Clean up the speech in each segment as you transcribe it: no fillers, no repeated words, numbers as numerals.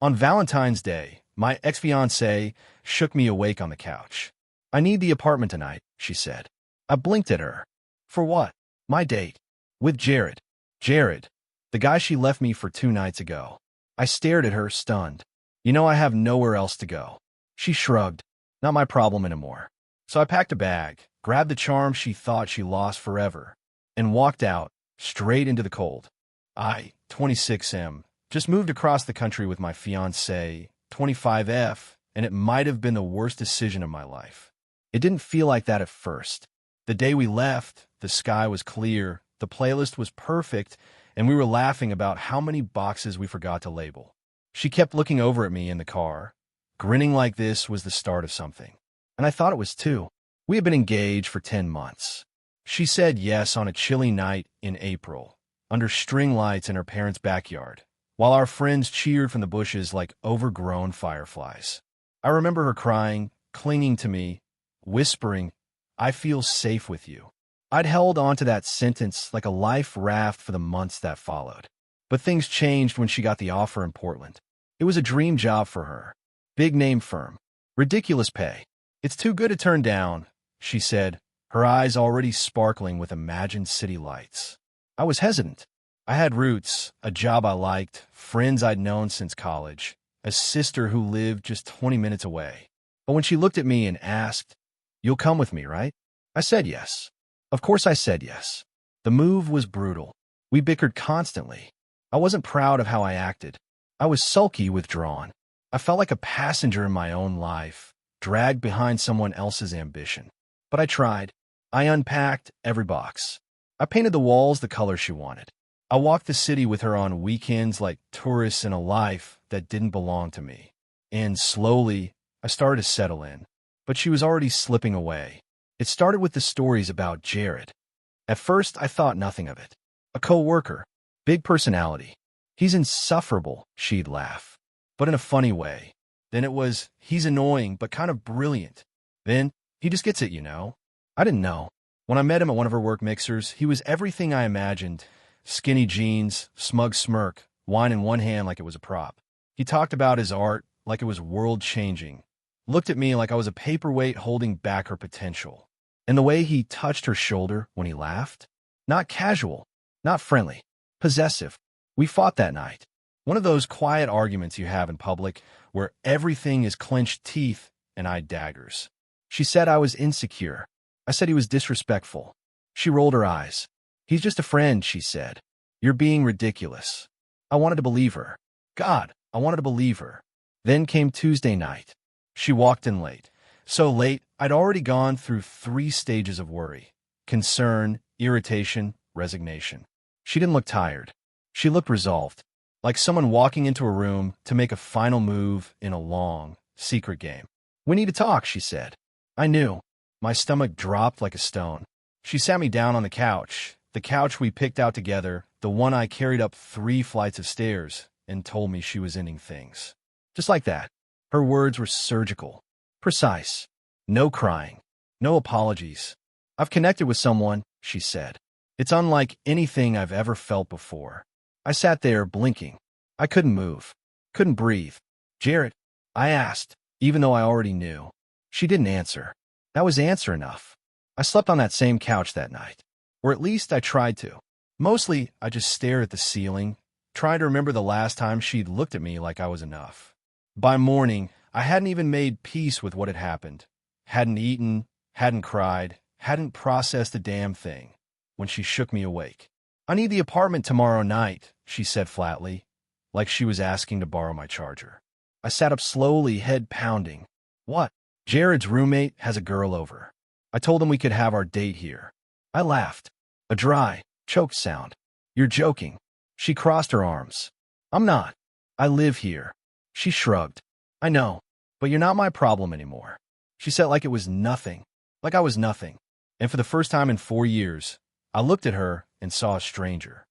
On Valentine's Day, my ex-fiancée shook me awake on the couch. "I need the apartment tonight," she said. I blinked at her. "For what?" "My date. With Jared." "Jared? The guy she left me for 2 nights ago." I stared at her, stunned. "You know I have nowhere else to go." She shrugged. "Not my problem anymore." So I packed a bag, grabbed the charm she thought she lost forever, and walked out, straight into the cold. 26M, just moved across the country with my fiancée, 25F, and it might have been the worst decision of my life. It didn't feel like that at first. The day we left, the sky was clear, the playlist was perfect, and we were laughing about how many boxes we forgot to label. She kept looking over at me in the car, grinning like this was the start of something. And I thought it was too. We had been engaged for 10 months. She said yes on a chilly night in April, under string lights in her parents' backyard, while our friends cheered from the bushes like overgrown fireflies. I remember her crying, clinging to me, whispering, "I feel safe with you." I'd held on to that sentence like a life raft for the months that followed. But things changed when she got the offer in Portland. It was a dream job for her. Big name firm. Ridiculous pay. "It's too good to turn down," she said, her eyes already sparkling with imagined city lights. I was hesitant. I had roots, a job I liked, friends I'd known since college, a sister who lived just 20 minutes away. But when she looked at me and asked, "You'll come with me, right?" I said yes. Of course I said yes. The move was brutal. We bickered constantly. I wasn't proud of how I acted. I was sulky, withdrawn. I felt like a passenger in my own life, dragged behind someone else's ambition. But I tried. I unpacked every box. I painted the walls the color she wanted. I walked the city with her on weekends like tourists in a life that didn't belong to me. And slowly, I started to settle in. But she was already slipping away. It started with the stories about Jared. At first, I thought nothing of it. A co-worker. Big personality. "He's insufferable," she'd laugh. But in a funny way. Then it was, "He's annoying, but kind of brilliant." Then, "He just gets it, you know." I didn't know. When I met him at one of her work mixers, he was everything I imagined. Skinny jeans, smug smirk, wine in one hand like it was a prop. He talked about his art like it was world-changing. Looked at me like I was a paperweight holding back her potential. And the way he touched her shoulder when he laughed? Not casual, not friendly, possessive. We fought that night. One of those quiet arguments you have in public where everything is clenched teeth and I daggers. She said I was insecure. I said he was disrespectful. She rolled her eyes. "He's just a friend," she said. "You're being ridiculous." I wanted to believe her. God, I wanted to believe her. Then came Tuesday night. She walked in late. So late, I'd already gone through 3 stages of worry. Concern, irritation, resignation. She didn't look tired. She looked resolved. Like someone walking into a room to make a final move in a long, secret game. "We need to talk," she said. I knew. My stomach dropped like a stone. She sat me down on the couch we picked out together, the one I carried up 3 flights of stairs, and told me she was ending things. Just like that. Her words were surgical. Precise. No crying. No apologies. "I've connected with someone," she said. "It's unlike anything I've ever felt before." I sat there, blinking. I couldn't move. Couldn't breathe. "Jared?" I asked, even though I already knew. She didn't answer. That was answer enough. I slept on that same couch that night. Or at least I tried to. Mostly, I just stared at the ceiling, trying to remember the last time she'd looked at me like I was enough. By morning, I hadn't even made peace with what had happened. Hadn't eaten, hadn't cried, hadn't processed a damn thing. When she shook me awake. "I need the apartment tomorrow night," she said flatly, like she was asking to borrow my charger. I sat up slowly, head pounding. "What?" "Jared's roommate has a girl over. I told him we could have our date here." I laughed. A dry, choked sound. "You're joking." She crossed her arms. "I'm not. I live here." She shrugged. "I know, but you're not my problem anymore." She said like it was nothing, like I was nothing. And for the first time in 4 years, I looked at her and saw a stranger.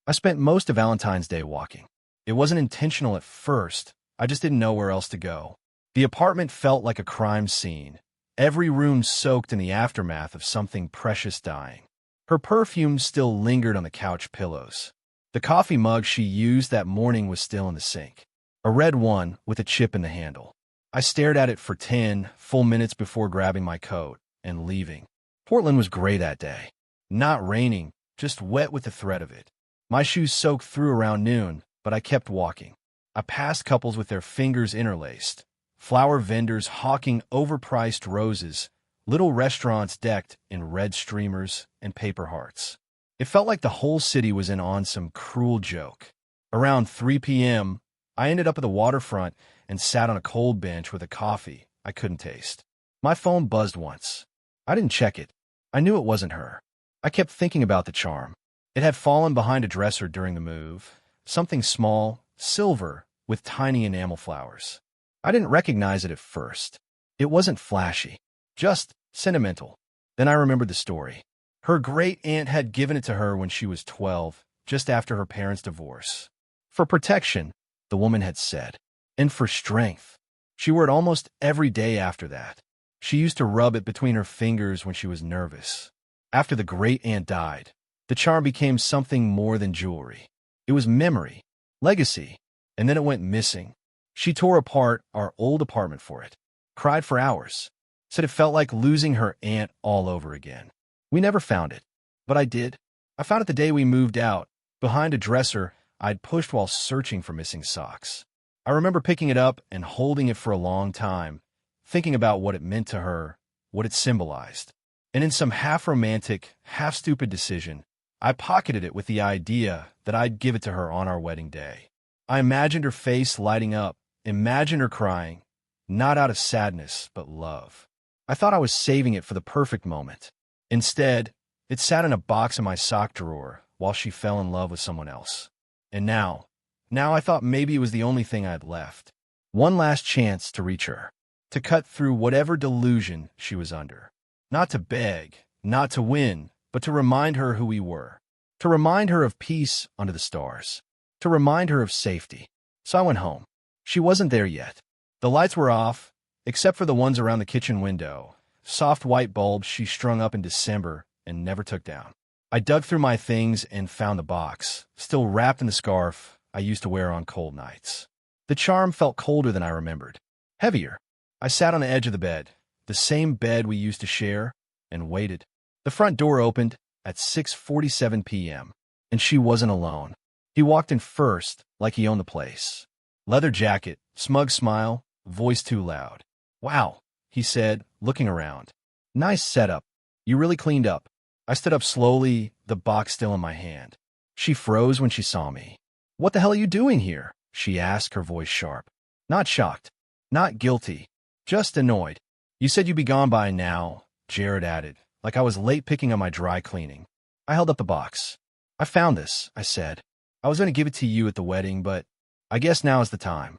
I spent most of Valentine's Day walking. It wasn't intentional at first. I just didn't know where else to go. The apartment felt like a crime scene, every room soaked in the aftermath of something precious dying. Her perfume still lingered on the couch pillows. The coffee mug she used that morning was still in the sink. a red one with a chip in the handle. I stared at it for 10 full minutes before grabbing my coat and leaving. Portland was gray that day. Not raining, just wet with the threat of it. My shoes soaked through around noon, but I kept walking. I passed couples with their fingers interlaced, flower vendors hawking overpriced roses, little restaurants decked in red streamers and paper hearts. It felt like the whole city was in on some cruel joke. Around 3 p.m., I ended up at the waterfront and sat on a cold bench with a coffee I couldn't taste. My phone buzzed once. I didn't check it. I knew it wasn't her. I kept thinking about the charm. It had fallen behind a dresser during the move, something small, silver, with tiny enamel flowers. I didn't recognize it at first. It wasn't flashy, just sentimental. Then I remembered the story. Her great-aunt had given it to her when she was 12, just after her parents' divorce. For protection, the woman had said, and for strength. She wore it almost every day after that. She used to rub it between her fingers when she was nervous. After the great-aunt died, the charm became something more than jewelry. It was memory, legacy, and then it went missing. She tore apart our old apartment for it, cried for hours, said it felt like losing her aunt all over again. We never found it, but I did. I found it the day we moved out, behind a dresser I'd pushed while searching for missing socks. I remember picking it up and holding it for a long time, thinking about what it meant to her, what it symbolized. And in some half-romantic, half-stupid decision, I pocketed it with the idea that I'd give it to her on our wedding day. I imagined her face lighting up, imagined her crying, not out of sadness, but love. I thought I was saving it for the perfect moment. Instead, it sat in a box in my sock drawer while she fell in love with someone else. And now I thought maybe it was the only thing I'd left. One last chance to reach her, to cut through whatever delusion she was under. Not to beg, not to win, but to remind her who we were. To remind her of peace under the stars. To remind her of safety. So I went home. She wasn't there yet. The lights were off, except for the ones around the kitchen window. Soft white bulbs she strung up in December and never took down. I dug through my things and found the box, still wrapped in the scarf I used to wear on cold nights. The charm felt colder than I remembered. Heavier. I sat on the edge of the bed, the same bed we used to share, and waited. The front door opened at 6:47 p.m., and she wasn't alone. He walked in first, like he owned the place. Leather jacket, smug smile, voice too loud. "Wow," he said, looking around. "Nice setup. You really cleaned up." I stood up slowly, the box still in my hand. She froze when she saw me. "What the hell are you doing here?" she asked, her voice sharp. Not shocked, not guilty, just annoyed. "You said you'd be gone by now," Jared added, like I was late picking up my dry cleaning. I held up the box. "I found this," I said. "I was going to give it to you at the wedding, but I guess now is the time."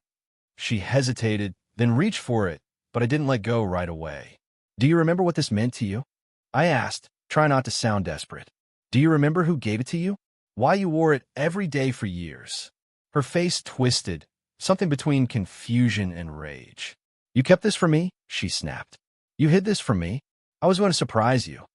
She hesitated, then reached for it, but I didn't let go right away. "Do you remember what this meant to you?" I asked, trying not to sound desperate. "Do you remember who gave it to you? Why you wore it every day for years?" Her face twisted, something between confusion and rage. "You kept this from me?" she snapped. "You hid this from me? I was going to surprise you,"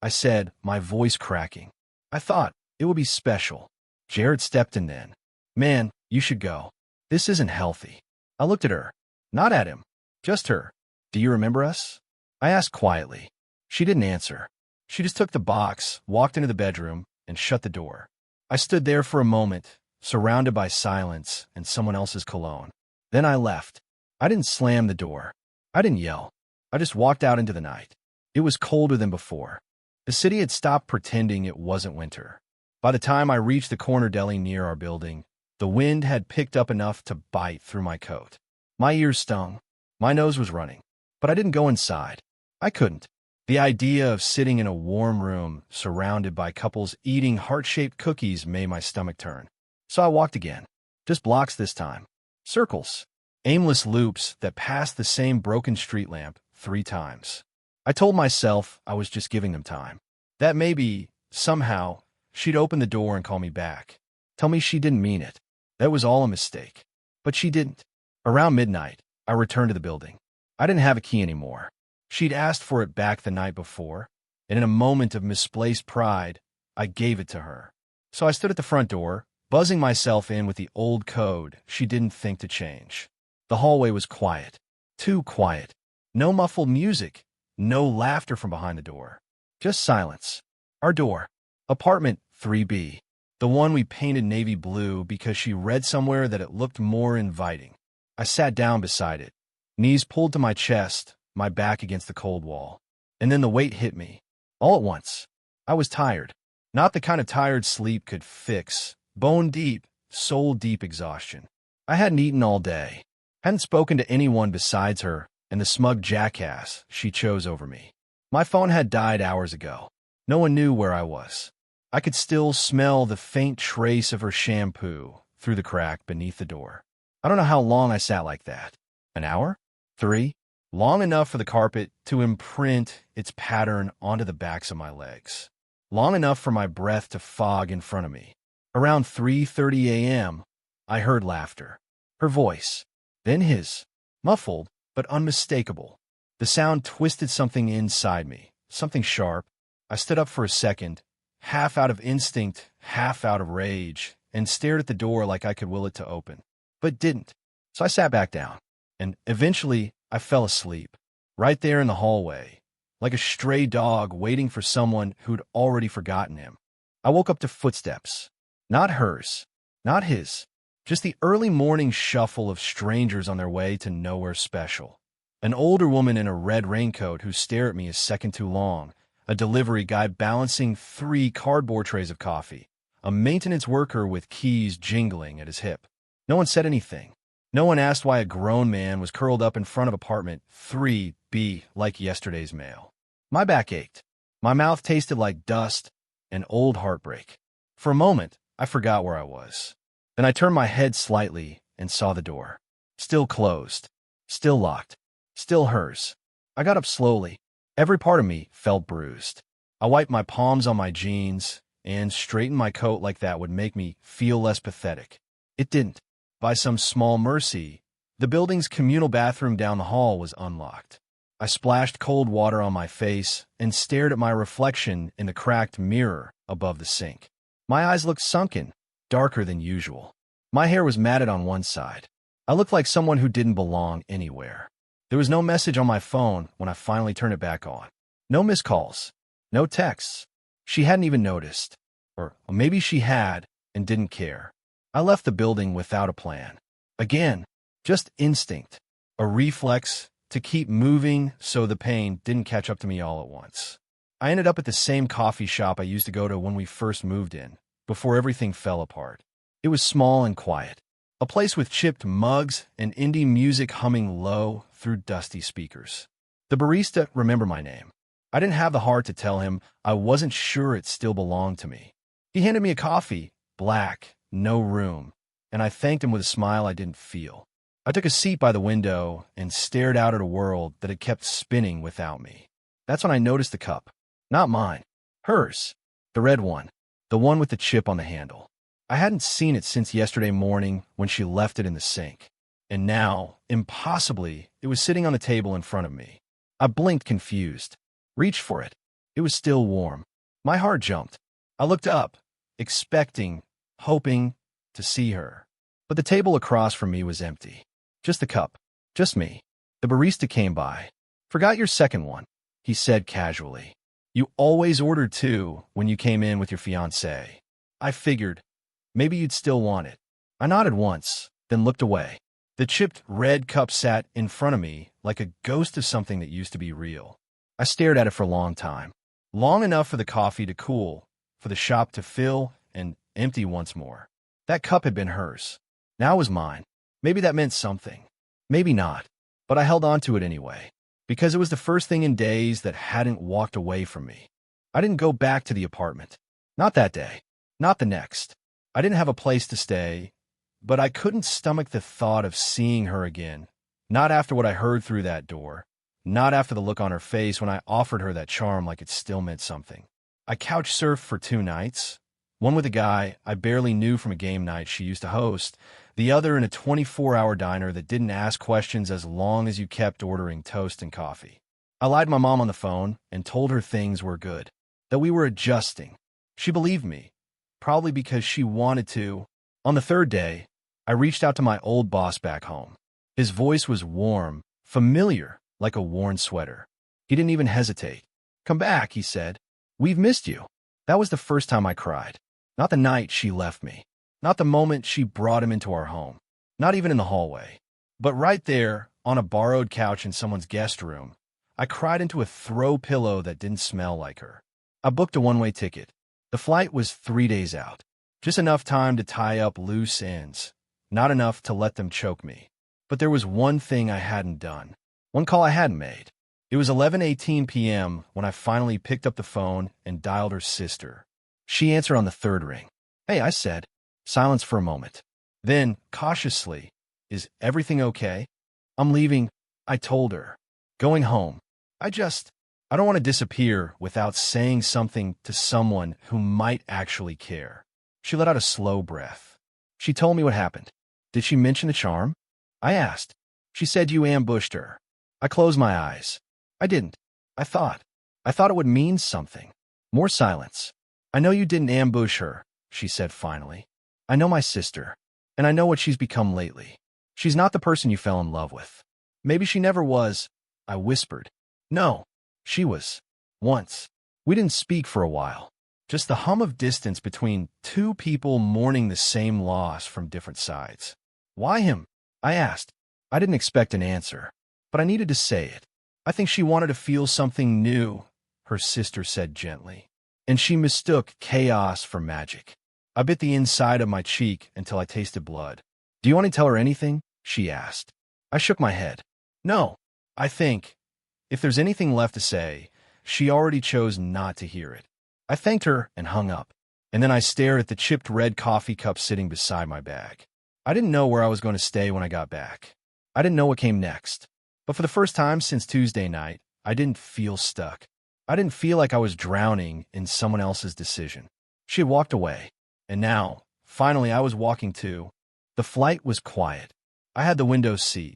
I said, my voice cracking. "I thought it would be special." Jared stepped in then. "Man, you should go. This isn't healthy." I looked at her, not at him, just her. "Do you remember us?" I asked quietly. She didn't answer. She just took the box, walked into the bedroom, and shut the door. I stood there for a moment, surrounded by silence and someone else's cologne. Then I left. I didn't slam the door. I didn't yell. I just walked out into the night. It was colder than before. The city had stopped pretending it wasn't winter. By the time I reached the corner deli near our building, the wind had picked up enough to bite through my coat. My ears stung. My nose was running. But I didn't go inside. I couldn't. The idea of sitting in a warm room surrounded by couples eating heart-shaped cookies made my stomach turn. So I walked again. Just blocks this time. Circles. Aimless loops that passed the same broken street lamp 3 times. I told myself I was just giving them time. That maybe, somehow, she'd open the door and call me back. Tell me she didn't mean it. That was all a mistake. But she didn't. Around midnight, I returned to the building. I didn't have a key anymore. She'd asked for it back the night before, and in a moment of misplaced pride, I gave it to her. So I stood at the front door, buzzing myself in with the old code she didn't think to change. The hallway was quiet. Too quiet. No muffled music. No laughter from behind the door. Just silence. Our door. Apartment 3B. The one we painted navy blue because she read somewhere that it looked more inviting. I sat down beside it, knees pulled to my chest, my back against the cold wall. And then the weight hit me. All at once. I was tired. Not the kind of tired sleep could fix. Bone deep, soul deep exhaustion. I hadn't eaten all day. Hadn't spoken to anyone besides her and the smug jackass she chose over me. My phone had died hours ago. No one knew where I was. I could still smell the faint trace of her shampoo through the crack beneath the door. I don't know how long I sat like that. An hour? 3? Long enough for the carpet to imprint its pattern onto the backs of my legs. Long enough for my breath to fog in front of me. Around 3:30 a.m., I heard laughter. Her voice. Then his. Muffled, but unmistakable. The sound twisted something inside me. Something sharp. I stood up for a second, half out of instinct, half out of rage, and stared at the door like I could will it to open. But didn't. So I sat back down. And eventually, I fell asleep. Right there in the hallway. Like a stray dog waiting for someone who'd already forgotten him. I woke up to footsteps. Not hers. Not his. Just the early morning shuffle of strangers on their way to nowhere special. An older woman in a red raincoat who stared at me a second too long. A delivery guy balancing 3 cardboard trays of coffee. A maintenance worker with keys jingling at his hip. No one said anything. No one asked why a grown man was curled up in front of apartment 3B like yesterday's mail. My back ached. My mouth tasted like dust and old heartbreak. For a moment, I forgot where I was. Then I turned my head slightly and saw the door. Still closed. Still locked. Still hers. I got up slowly. Every part of me felt bruised. I wiped my palms on my jeans and straightened my coat like that would make me feel less pathetic. It didn't. By some small mercy, the building's communal bathroom down the hall was unlocked. I splashed cold water on my face and stared at my reflection in the cracked mirror above the sink. My eyes looked sunken, darker than usual. My hair was matted on one side. I looked like someone who didn't belong anywhere. There was no message on my phone when I finally turned it back on. No missed calls. No texts. She hadn't even noticed. Or maybe she had and didn't care. I left the building without a plan. Again, just instinct. A reflex to keep moving so the pain didn't catch up to me all at once. I ended up at the same coffee shop I used to go to when we first moved in, before everything fell apart. It was small and quiet. A place with chipped mugs and indie music humming low through dusty speakers. The barista remembered my name. I didn't have the heart to tell him I wasn't sure it still belonged to me. He handed me a coffee, black, no room, and I thanked him with a smile I didn't feel. I took a seat by the window and stared out at a world that had kept spinning without me. That's when I noticed the cup. Not mine. Hers. The red one. The one with the chip on the handle. I hadn't seen it since yesterday morning when she left it in the sink. And now, impossibly, it was sitting on the table in front of me. I blinked confused. Reached for it. It was still warm. My heart jumped. I looked up, expecting, hoping to see her. But the table across from me was empty. Just the cup. Just me. The barista came by. Forgot your second one, he said casually. You always ordered 2 when you came in with your fiancée. I figured, maybe you'd still want it. I nodded once, then looked away. The chipped red cup sat in front of me like a ghost of something that used to be real. I stared at it for a long time. Long enough for the coffee to cool, for the shop to fill and empty once more. That cup had been hers. Now it was mine. Maybe that meant something. Maybe not. But I held on to it anyway, because it was the first thing in days that hadn't walked away from me. I didn't go back to the apartment. Not that day. Not the next. I didn't have a place to stay, but I couldn't stomach the thought of seeing her again. Not after what I heard through that door. Not after the look on her face when I offered her that charm like it still meant something. I couch surfed for 2 nights. One with a guy I barely knew from a game night she used to host. The other in a 24-hour diner that didn't ask questions as long as you kept ordering toast and coffee. I lied to my mom on the phone and told her things were good. That we were adjusting. She believed me. Probably because she wanted to, On the third day, I reached out to my old boss back home. His voice was warm, familiar, like a worn sweater. He didn't even hesitate. "Come back," he said. "We've missed you." That was the first time I cried. Not the night she left me. Not the moment she brought him into our home. Not even in the hallway. But right there, on a borrowed couch in someone's guest room, I cried into a throw pillow that didn't smell like her. I booked a one-way ticket. The flight was 3 days out. Just enough time to tie up loose ends. Not enough to let them choke me. But there was one thing I hadn't done. One call I hadn't made. It was 11:18 p.m. when I finally picked up the phone and dialed her sister. She answered on the third ring. "Hey," I said. Silence for a moment. Then, cautiously, "Is everything okay?" "I'm leaving," I told her. "Going home. I don't want to disappear without saying something to someone who might actually care." She let out a slow breath. She told me what happened. "Did she mention the charm?" I asked. "She said you ambushed her." I closed my eyes. "I didn't. I thought it would mean something." More silence. "I know you didn't ambush her," she said finally. "I know my sister, and I know what she's become lately. She's not the person you fell in love with." "Maybe she never was," I whispered. "No, she was. Once." We didn't speak for a while. Just the hum of distance between two people mourning the same loss from different sides. "Why him?" I asked. I didn't expect an answer, but I needed to say it. "I think she wanted to feel something new," her sister said gently. "And she mistook chaos for magic." I bit the inside of my cheek until I tasted blood. "Do you want to tell her anything?" she asked. I shook my head. "No, I think, if there's anything left to say, she already chose not to hear it." I thanked her and hung up, and then I stared at the chipped red coffee cup sitting beside my bag. I didn't know where I was going to stay when I got back. I didn't know what came next. But for the first time since Tuesday night, I didn't feel stuck. I didn't feel like I was drowning in someone else's decision. She had walked away, and now, finally, I was walking too. The flight was quiet. I had the window seat,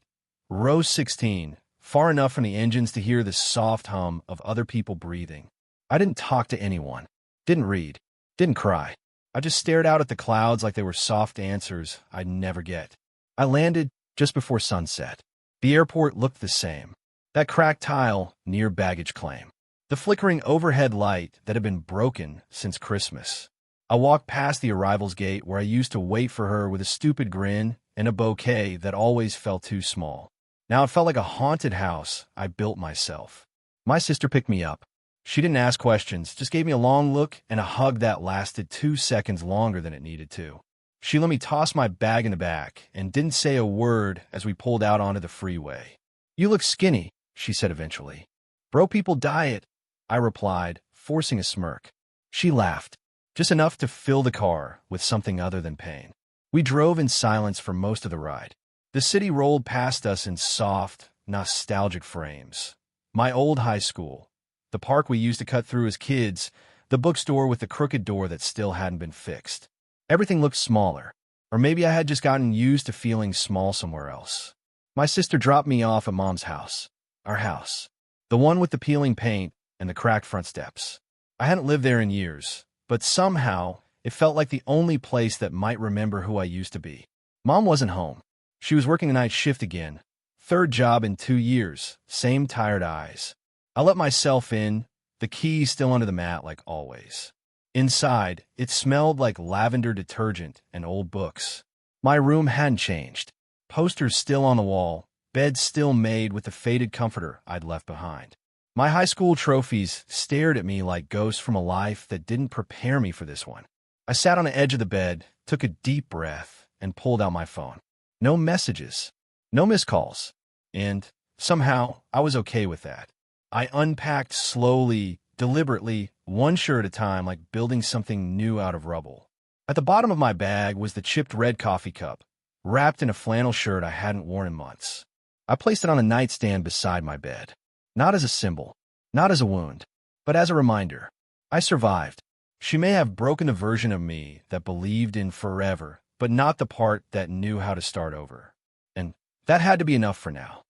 row 16, far enough from the engines to hear the soft hum of other people breathing. I didn't talk to anyone, didn't read, didn't cry. I just stared out at the clouds like they were soft answers I'd never get. I landed just before sunset. The airport looked the same. That cracked tile near baggage claim. The flickering overhead light that had been broken since Christmas. I walked past the arrivals gate where I used to wait for her with a stupid grin and a bouquet that always felt too small. Now it felt like a haunted house I built myself. My sister picked me up. She didn't ask questions, just gave me a long look and a hug that lasted 2 seconds longer than it needed to. She let me toss my bag in the back and didn't say a word as we pulled out onto the freeway. "You look skinny," she said eventually. "Bro people diet," I replied, forcing a smirk. She laughed, just enough to fill the car with something other than pain. We drove in silence for most of the ride. The city rolled past us in soft, nostalgic frames. My old high school, the park we used to cut through as kids, the bookstore with the crooked door that still hadn't been fixed. Everything looked smaller, or maybe I had just gotten used to feeling small somewhere else. My sister dropped me off at Mom's house, our house, the one with the peeling paint and the cracked front steps. I hadn't lived there in years, but somehow it felt like the only place that might remember who I used to be. Mom wasn't home. She was working the night shift again. Third job in 2 years, same tired eyes. I let myself in, the key still under the mat like always. Inside, it smelled like lavender detergent and old books. My room hadn't changed. Posters still on the wall, bed still made with the faded comforter I'd left behind. My high school trophies stared at me like ghosts from a life that didn't prepare me for this one. I sat on the edge of the bed, took a deep breath, and pulled out my phone. No messages, no missed calls, and somehow I was okay with that. I unpacked slowly, deliberately, one shirt at a time, like building something new out of rubble. At the bottom of my bag was the chipped red coffee cup, wrapped in a flannel shirt I hadn't worn in months. I placed it on a nightstand beside my bed. Not as a symbol, not as a wound, but as a reminder. I survived. She may have broken the version of me that believed in forever, but not the part that knew how to start over. And that had to be enough for now.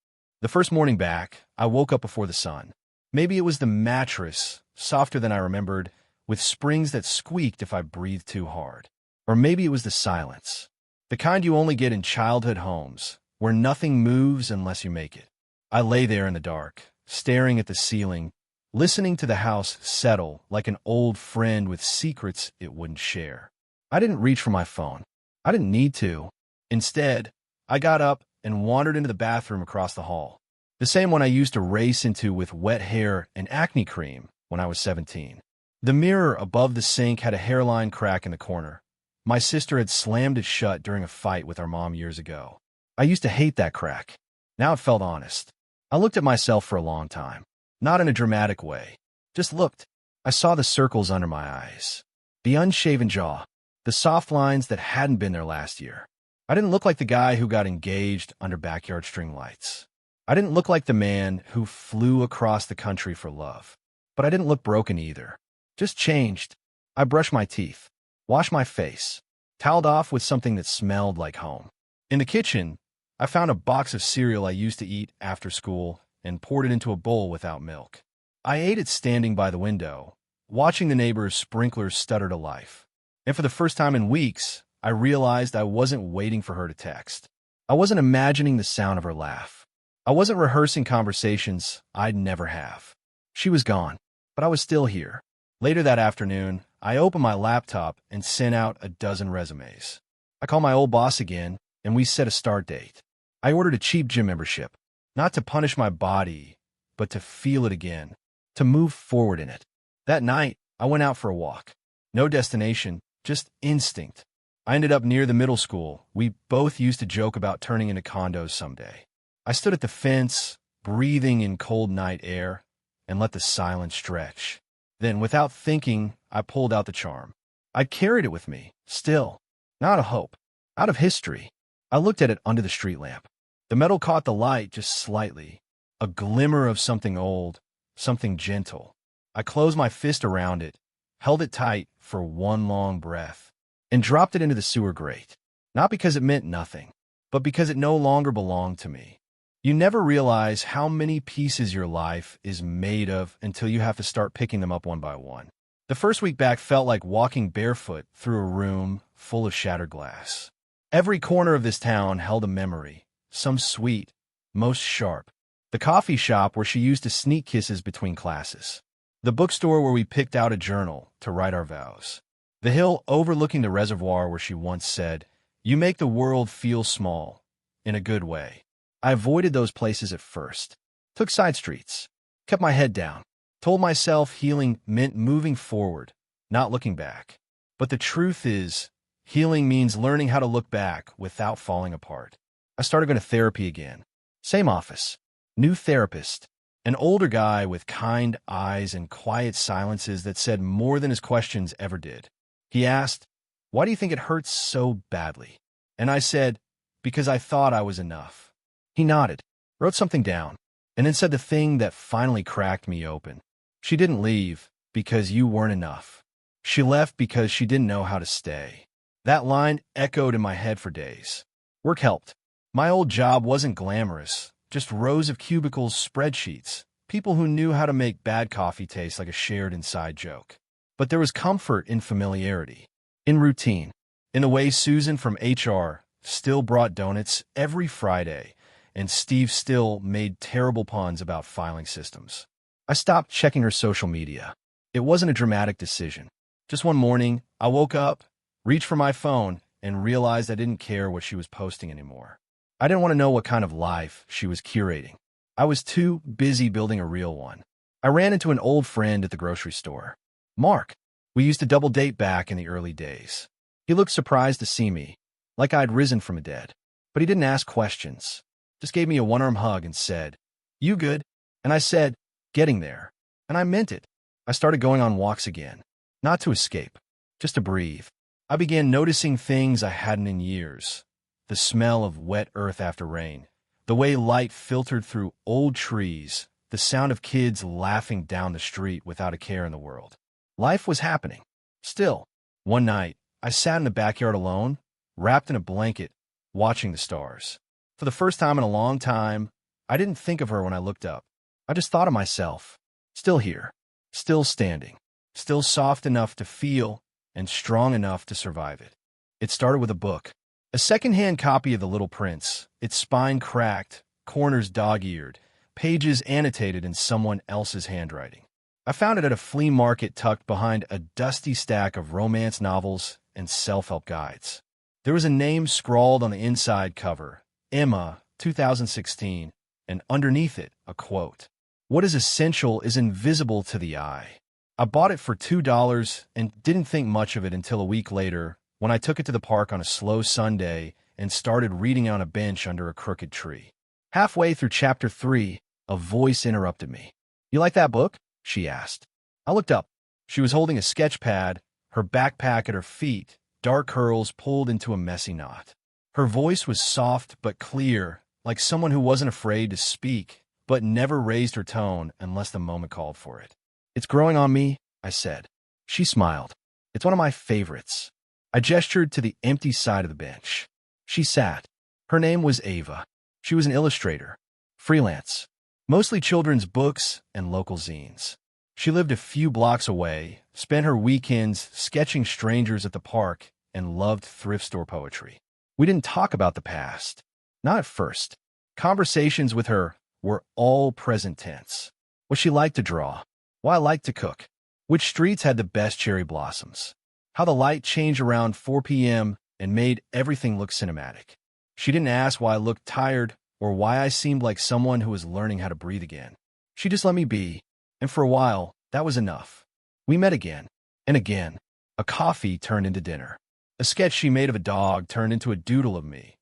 The first morning back, I woke up before the sun. Maybe it was the mattress, softer than I remembered, with springs that squeaked if I breathed too hard. Or maybe it was the silence. The kind you only get in childhood homes, where nothing moves unless you make it. I lay there in the dark, staring at the ceiling, listening to the house settle like an old friend with secrets it wouldn't share. I didn't reach for my phone. I didn't need to. Instead, I got up and wandered into the bathroom across the hall. The same one I used to race into with wet hair and acne cream when I was 17. The mirror above the sink had a hairline crack in the corner. My sister had slammed it shut during a fight with our mom years ago. I used to hate that crack. Now it felt honest. I looked at myself for a long time. Not in a dramatic way. Just looked. I saw the circles under my eyes. The unshaven jaw. The soft lines that hadn't been there last year. I didn't look like the guy who got engaged under backyard string lights. I didn't look like the man who flew across the country for love. But I didn't look broken either. Just changed. I brushed my teeth, washed my face, toweled off with something that smelled like home. In the kitchen, I found a box of cereal I used to eat after school and poured it into a bowl without milk. I ate it standing by the window, watching the neighbor's sprinklers stutter to life. And for the first time in weeks, I realized I wasn't waiting for her to text. I wasn't imagining the sound of her laugh. I wasn't rehearsing conversations I'd never have. She was gone, but I was still here. Later that afternoon, I opened my laptop and sent out a dozen resumes. I called my old boss again, and we set a start date. I ordered a cheap gym membership, not to punish my body, but to feel it again, to move forward in it. That night, I went out for a walk. No destination, just instinct. I ended up near the middle school. We both used to joke about turning into condos someday. I stood at the fence, breathing in cold night air, and let the silence stretch. Then, without thinking, I pulled out the charm. I carried it with me, still. Not a hope. Out of history. I looked at it under the street lamp. The metal caught the light just slightly. A glimmer of something old, something gentle. I closed my fist around it, held it tight for one long breath, and dropped it into the sewer grate. Not because it meant nothing, but because it no longer belonged to me. You never realize how many pieces your life is made of until you have to start picking them up one by one. The first week back felt like walking barefoot through a room full of shattered glass. Every corner of this town held a memory, some sweet, most sharp. The coffee shop where she used to sneak kisses between classes. The bookstore where we picked out a journal to write our vows. The hill overlooking the reservoir where she once said, "You make the world feel small, in a good way." I avoided those places at first, took side streets, kept my head down, told myself healing meant moving forward, not looking back. But the truth is, healing means learning how to look back without falling apart. I started going to therapy again. Same office, new therapist, an older guy with kind eyes and quiet silences that said more than his questions ever did. He asked, "Why do you think it hurts so badly?" And I said, "Because I thought I was enough." He nodded, wrote something down, and then said the thing that finally cracked me open. She didn't leave because you weren't enough. She left because she didn't know how to stay. That line echoed in my head for days. Work helped. My old job wasn't glamorous, just rows of cubicles, spreadsheets, people who knew how to make bad coffee taste like a shared inside joke. But there was comfort in familiarity, in routine, in the way Susan from HR still brought donuts every Friday, and Steve still made terrible puns about filing systems. I stopped checking her social media. It wasn't a dramatic decision. Just one morning, I woke up, reached for my phone, and realized I didn't care what she was posting anymore. I didn't want to know what kind of life she was curating. I was too busy building a real one. I ran into an old friend at the grocery store. Mark. We used to double date back in the early days. He looked surprised to see me, like I'd risen from the dead. But he didn't ask questions. Just gave me a one-arm hug and said, "You good?" And I said, "Getting there." And I meant it. I started going on walks again. Not to escape, just to breathe. I began noticing things I hadn't in years. The smell of wet earth after rain. The way light filtered through old trees. The sound of kids laughing down the street without a care in the world. Life was happening. Still, one night, I sat in the backyard alone, wrapped in a blanket, watching the stars. For the first time in a long time, I didn't think of her when I looked up. I just thought of myself, still here, still standing, still soft enough to feel and strong enough to survive it. It started with a book. A second-hand copy of The Little Prince, its spine cracked, corners dog-eared, pages annotated in someone else's handwriting. I found it at a flea market tucked behind a dusty stack of romance novels and self-help guides. There was a name scrawled on the inside cover, Emma, 2016, and underneath it, a quote. "What is essential is invisible to the eye." I bought it for $2 and didn't think much of it until a week later when I took it to the park on a slow Sunday and started reading on a bench under a crooked tree. Halfway through chapter 3, a voice interrupted me. "You like that book?" she asked. I looked up. She was holding a sketch pad, her backpack at her feet, dark curls pulled into a messy knot. Her voice was soft but clear, like someone who wasn't afraid to speak, but never raised her tone unless the moment called for it. "It's growing on me," I said. She smiled. "It's one of my favorites." I gestured to the empty side of the bench. She sat. Her name was Ava. She was an illustrator. Freelance. Mostly children's books and local zines. She lived a few blocks away, spent her weekends sketching strangers at the park, and loved thrift store poetry. We didn't talk about the past. Not at first. Conversations with her were all present tense. What she liked to draw. Why I liked to cook. Which streets had the best cherry blossoms. How the light changed around 4 p.m. and made everything look cinematic. She didn't ask why I looked tired or why I seemed like someone who was learning how to breathe again. She just let me be, and for a while, that was enough. We met again, and again. A coffee turned into dinner. A sketch she made of a dog turned into a doodle of me.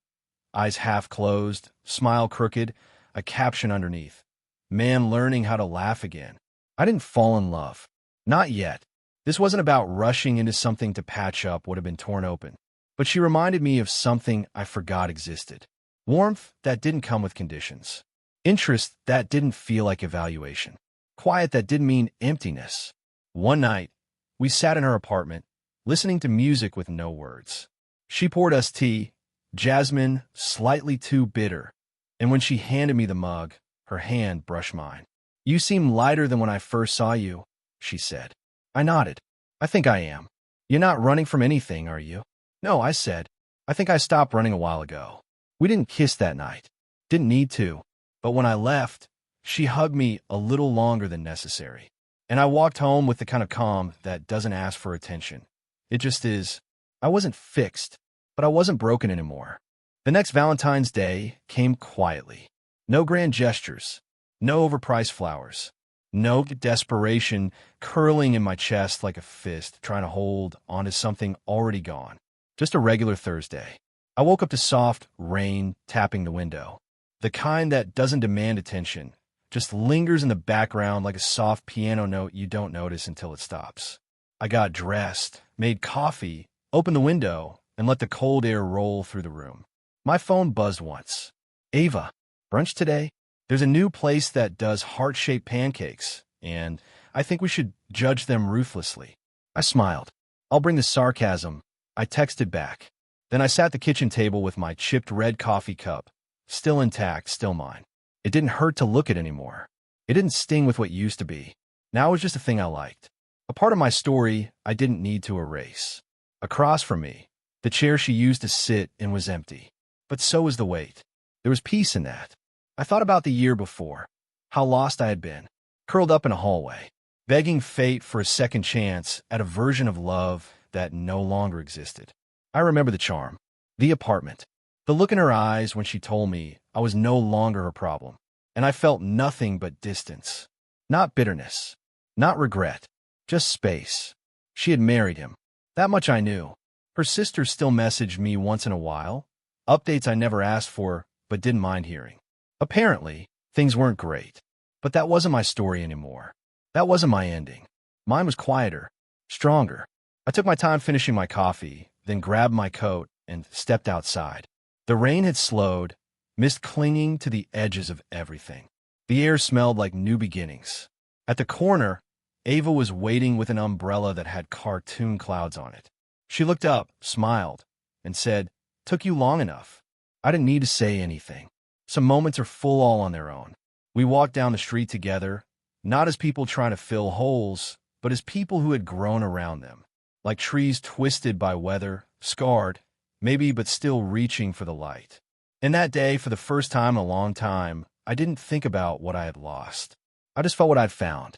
Eyes half closed, smile crooked, a caption underneath. "Man learning how to laugh again." I didn't fall in love. Not yet. This wasn't about rushing into something to patch up what had been torn open. But she reminded me of something I forgot existed. Warmth that didn't come with conditions. Interest that didn't feel like evaluation. Quiet that didn't mean emptiness. One night, we sat in her apartment, listening to music with no words. She poured us tea, jasmine slightly too bitter, and when she handed me the mug, her hand brushed mine. "You seem lighter than when I first saw you," she said. I nodded. "I think I am." "You're not running from anything, are you?" "No," I said. "I think I stopped running a while ago." We didn't kiss that night. Didn't need to. But when I left, she hugged me a little longer than necessary. And I walked home with the kind of calm that doesn't ask for attention. It just is. I wasn't fixed, but I wasn't broken anymore. The next Valentine's Day came quietly. No grand gestures. No overpriced flowers. No desperation curling in my chest like a fist trying to hold onto something already gone. Just a regular Thursday. I woke up to soft rain tapping the window. The kind that doesn't demand attention, just lingers in the background like a soft piano note you don't notice until it stops. I got dressed, made coffee, opened the window, and let the cold air roll through the room. My phone buzzed once. "Ava, brunch today? There's a new place that does heart-shaped pancakes, and I think we should judge them ruthlessly." I smiled. "I'll bring the sarcasm," I texted back. Then I sat at the kitchen table with my chipped red coffee cup, still intact, still mine. It didn't hurt to look at anymore. It didn't sting with what used to be. Now it was just a thing I liked. A part of my story I didn't need to erase. Across from me, the chair she used to sit in was empty. But so was the weight. There was peace in that. I thought about the year before, how lost I had been, curled up in a hallway, begging fate for a second chance at a version of love that no longer existed. I remember the charm, the apartment, the look in her eyes when she told me I was no longer her problem, and I felt nothing but distance. Not bitterness, not regret, just space. She had married him. That much I knew. Her sister still messaged me once in a while, updates I never asked for but didn't mind hearing. Apparently, things weren't great, but that wasn't my story anymore. That wasn't my ending. Mine was quieter, stronger. I took my time finishing my coffee, then grabbed my coat and stepped outside. The rain had slowed, mist clinging to the edges of everything. The air smelled like new beginnings. At the corner, Ava was waiting with an umbrella that had cartoon clouds on it. She looked up, smiled, and said, "Took you long enough." I didn't need to say anything. Some moments are full all on their own. We walked down the street together, not as people trying to fill holes, but as people who had grown around them, like trees twisted by weather, scarred, maybe, but still reaching for the light. And that day, for the first time in a long time, I didn't think about what I had lost. I just felt what I'd found.